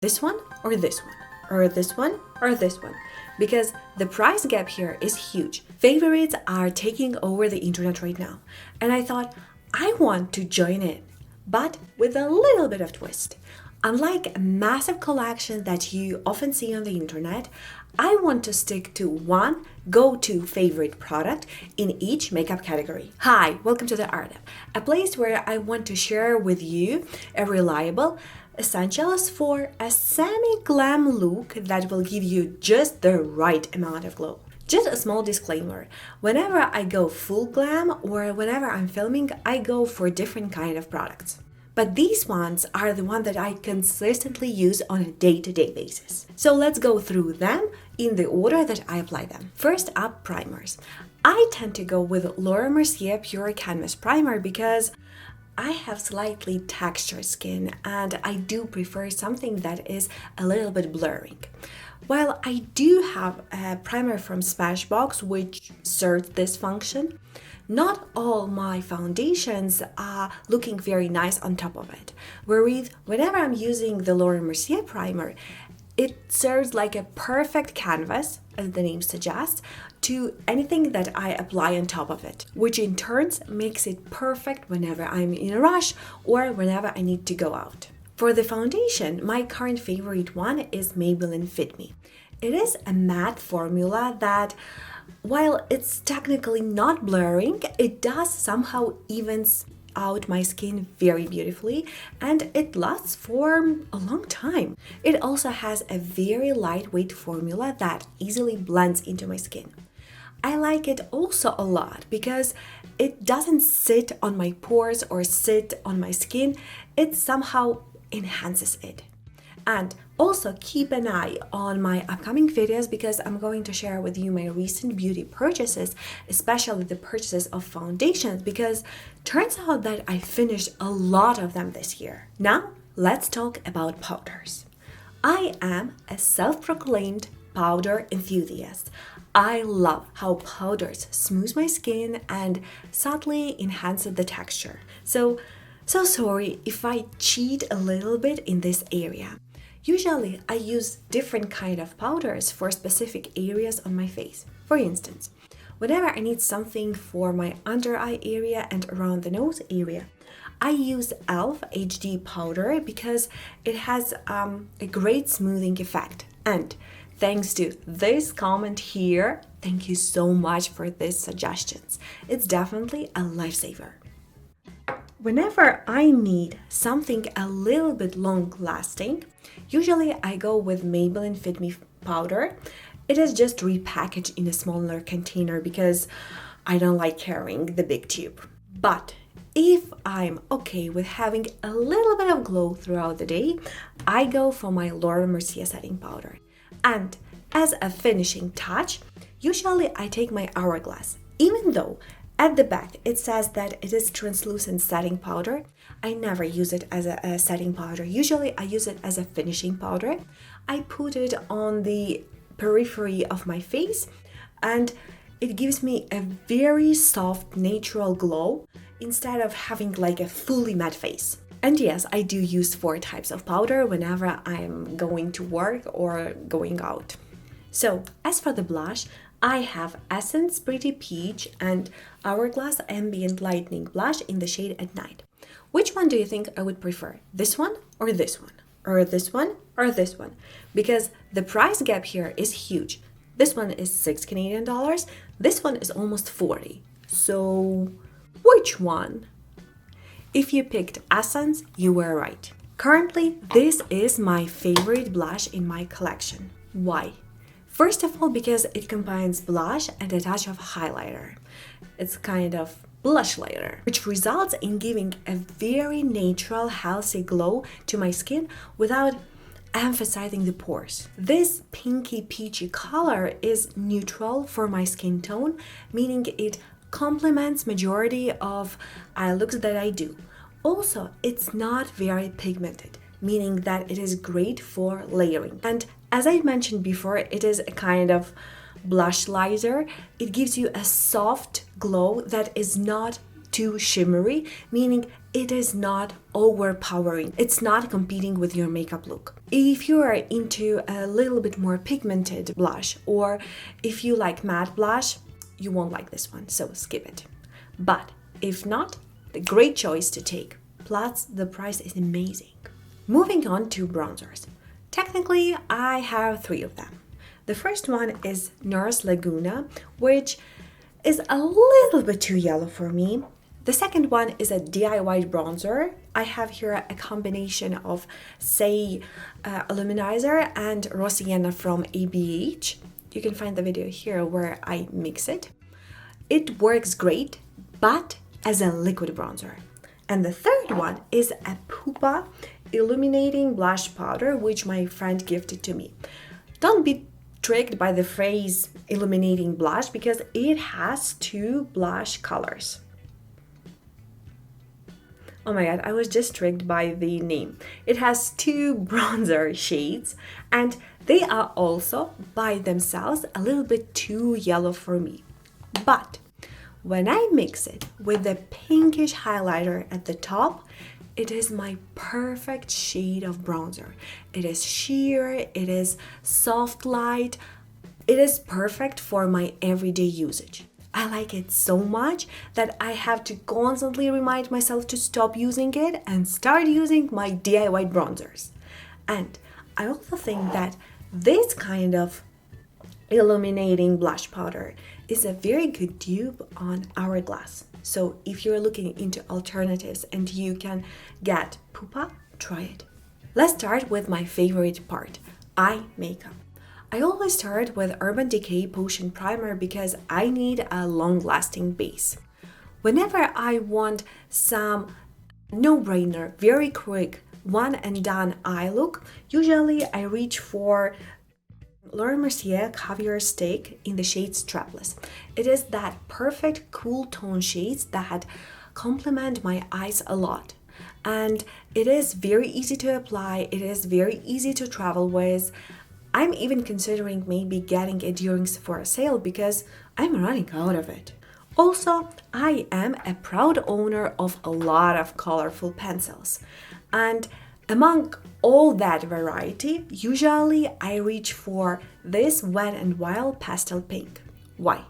This one or this one, or this one or this one, because the price gap here is huge. Favorites are taking over the internet right now, and I thought I want to join it, but with a little bit of twist. Unlike a massive collection that you often see on the internet, I want to stick to one go-to favorite product in each makeup category. Hi, welcome to the Art App, a place where I want to share with you a reliable essentials for a semi-glam look that will give you just the right amount of glow. Just a small disclaimer, whenever I go full glam or whenever I'm filming, I go for different kind of products. But these ones are the ones that I consistently use on a day-to-day basis. So let's go through them in the order that I apply them. First up, primers. I tend to go with Laura Mercier Pure Canvas Primer because I have slightly textured skin and I do prefer something that is a little bit blurring. While I do have a primer from Smashbox which serves this function, not all my foundations are looking very nice on top of it. Whereas whenever I'm using the Laura Mercier primer, it serves like a perfect canvas, as the name suggests, to anything that I apply on top of it, which in turn makes it perfect whenever I'm in a rush or whenever I need to go out. For the foundation, my current favorite one is Maybelline Fit Me. It is a matte formula that, while it's technically not blurring, it does somehow evens out my skin very beautifully and it lasts for a long time. It also has a very lightweight formula that easily blends into my skin. I like it also a lot because it doesn't sit on my pores or sit on my skin, it somehow enhances it. And also keep an eye on my upcoming videos because I'm going to share with you my recent beauty purchases, especially the purchases of foundations, because turns out that I finished a lot of them this year. Now, let's talk about powders. I am a self-proclaimed powder enthusiast. I love how powders smooth my skin and subtly enhance the texture. So sorry if I cheat a little bit in this area. Usually, I use different kind of powders for specific areas on my face. For instance, whenever I need something for my under eye area and around the nose area, I use e.l.f. HD powder because it has a great smoothing effect. And thanks to this comment here, thank you so much for these suggestions. It's definitely a lifesaver. Whenever I need something a little bit long-lasting, usually I go with Maybelline Fit Me powder. It is just repackaged in a smaller container because I don't like carrying the big tube. But if I'm okay with having a little bit of glow throughout the day, I go for my Laura Mercier setting powder. And as a finishing touch, usually I take my Hourglass, even though at the back it says that it is translucent setting powder. I never use it as a setting powder. Usually I use it as a finishing powder. I put it on the periphery of my face and it gives me a very soft natural glow instead of having like a fully matte face. And yes, I do use 4 types of powder whenever I'm going to work or going out. So as for the blush, I have Essence Pretty Peach and Hourglass Ambient Lightening Blush in the shade At Night. Which one do you think I would prefer? This one or this one? Or this one or this one? Because the price gap here is huge. This one is 6 Canadian dollars, this one is almost 40. So which one? If you picked Essence, you were right. Currently, this is my favorite blush in my collection. Why? First of all, because it combines blush and a touch of highlighter. It's kind of blush lighter, which results in giving a very natural, healthy glow to my skin without emphasizing the pores. This pinky peachy color is neutral for my skin tone, meaning it complements majority of eye looks that I do. Also, it's not very pigmented, meaning that it is great for layering. And as I mentioned before, it is a kind of blush lighter. It gives you a soft glow that is not too shimmery, meaning it is not overpowering. It's not competing with your makeup look. If you are into a little bit more pigmented blush, or if you like matte blush, you won't like this one, so skip it. But if not, the great choice to take. Plus, the price is amazing. Moving on to bronzers. Technically, I have 3 of them. The first one is Nurse Laguna, which is a little bit too yellow for me. The second one is a DIY bronzer. I have here a combination of Say Illuminizer and Rosienna from ABH. You can find the video here where I mix it. It works great, but as a liquid bronzer. And the third one is a Pupa Illuminating Blush Powder, which my friend gifted to me. Don't be tricked by the phrase illuminating blush because it has 2 blush colors. Oh my god, I was just tricked by the name. It has 2 bronzer shades and they are also by themselves a little bit too yellow for me. But when I mix it with the pinkish highlighter at the top, it is my perfect shade of bronzer. It is sheer, it is soft light. It is perfect for my everyday usage. I like it so much that I have to constantly remind myself to stop using it and start using my DIY bronzers. And I also think that this kind of illuminating blush powder is a very good dupe on Hourglass. So if you're looking into alternatives and you can get Pupa, try it. Let's start with my favorite part, eye makeup. I always start with Urban Decay Potion Primer because I need a long-lasting base. Whenever I want some no-brainer, very quick, one-and-done eye look, usually I reach for Laura Mercier Caviar Stick in the shade Strapless. It is that perfect cool tone shades that complement my eyes a lot. And it is very easy to apply, it is very easy to travel with. I'm even considering maybe getting it during Sephora sale because I'm running out of it. Also, I am a proud owner of a lot of colorful pencils. And among all that variety, usually I reach for this Wet n Wild Pastel Pink. Why?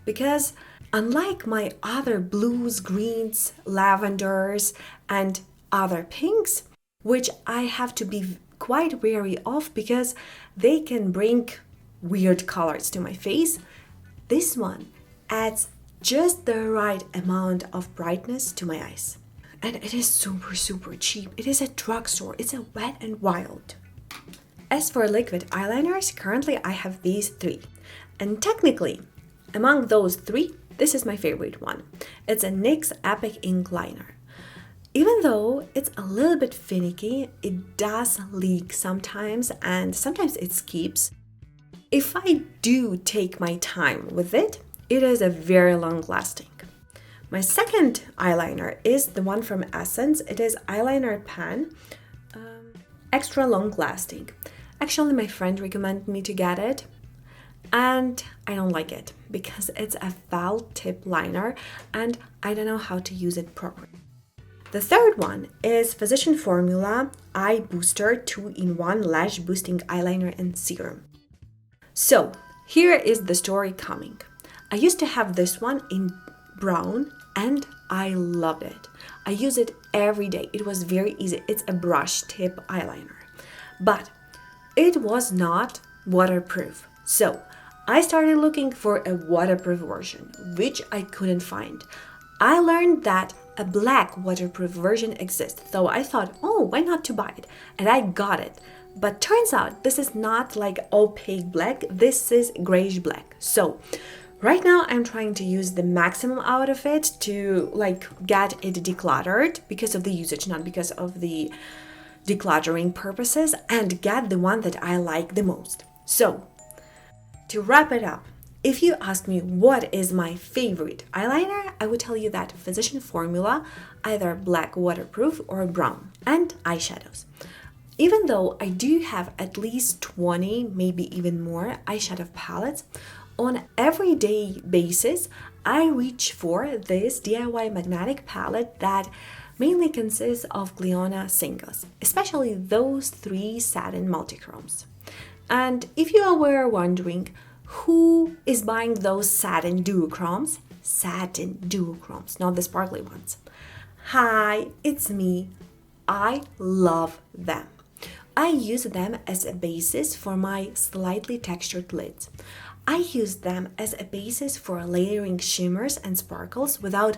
Because unlike my other blues, greens, lavenders, and other pinks, which I have to be quite wary of because they can bring weird colors to my face, this one adds just the right amount of brightness to my eyes. And it is super cheap. It is a drugstore. It's a Wet n Wild. As for liquid eyeliners, currently I have these 3. And technically, among those 3, this is my favorite one. It's a NYX Epic Ink Liner. Even though it's a little bit finicky, it does leak sometimes and sometimes it skips. If I do take my time with it, it is a very long lasting. My second eyeliner is the one from Essence. It is eyeliner pen, extra long lasting. Actually, my friend recommended me to get it and I don't like it because it's a foul tip liner and I don't know how to use it properly. The third one is Physician Formula Eye Booster 2-in-1 Lash Boosting Eyeliner and Serum. So, here is the story coming. I used to have this one in brown and I loved it. I use it every day. It was very easy. It's a brush tip eyeliner. But it was not waterproof. So, I started looking for a waterproof version, which I couldn't find. I learned that a black waterproof version exists, so I thought, oh, why not to buy it? And I got it. But turns out this is not like opaque black, this is grayish black. So right now I'm trying to use the maximum out of it to get it decluttered because of the usage, not because of the decluttering purposes, and get the one that I like the most. So to wrap it up, if you ask me what is my favorite eyeliner, I would tell you that Physician Formula, either black waterproof or brown, and eyeshadows. Even though I do have at least 20, maybe even more eyeshadow palettes, on everyday basis, I reach for this DIY magnetic palette that mainly consists of Gliona singles, especially those 3 satin multichromes. And if you were wondering who is buying those satin duochromes, not the sparkly ones. Hi, it's me. I love them. I use them as a basis for my slightly textured lids. I use them as a basis for layering shimmers and sparkles without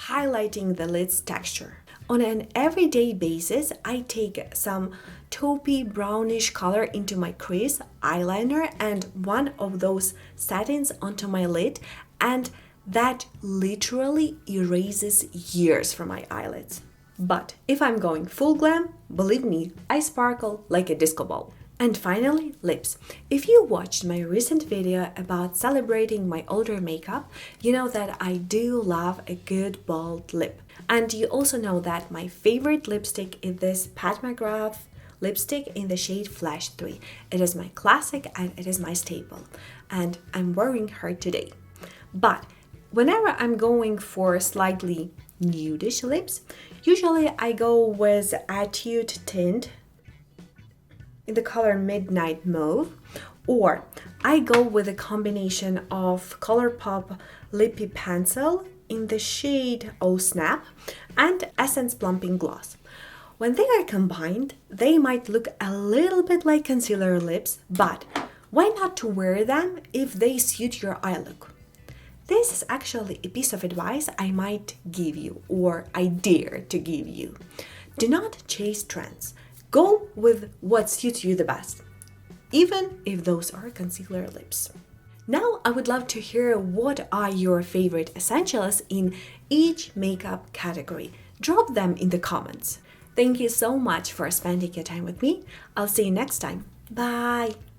highlighting the lid's texture. On an everyday basis, I take some taupey brownish color into my crease, eyeliner, and one of those satins onto my lid, and that literally erases years from my eyelids. But if I'm going full glam, believe me, I sparkle like a disco ball. And finally, lips. If you watched my recent video about celebrating my older makeup, you know that I do love a good bold lip. And you also know that my favorite lipstick is this Pat McGrath lipstick in the shade Flash 3. It is my classic and it is my staple. And I'm wearing her today. But whenever I'm going for slightly nudish lips, usually I go with Etude tint in the color Midnight Mauve, or I go with a combination of ColourPop Lippy Pencil in the shade Oh Snap and Essence Plumping Gloss. When they are combined, they might look a little bit like concealer lips, but why not to wear them if they suit your eye look? This is actually a piece of advice I might give you, or I dare to give you. Do not chase trends. Go with what suits you the best, even if those are concealer lips. Now I would love to hear what are your favorite essentials in each makeup category. Drop them in the comments. Thank you so much for spending your time with me. I'll see you next time. Bye!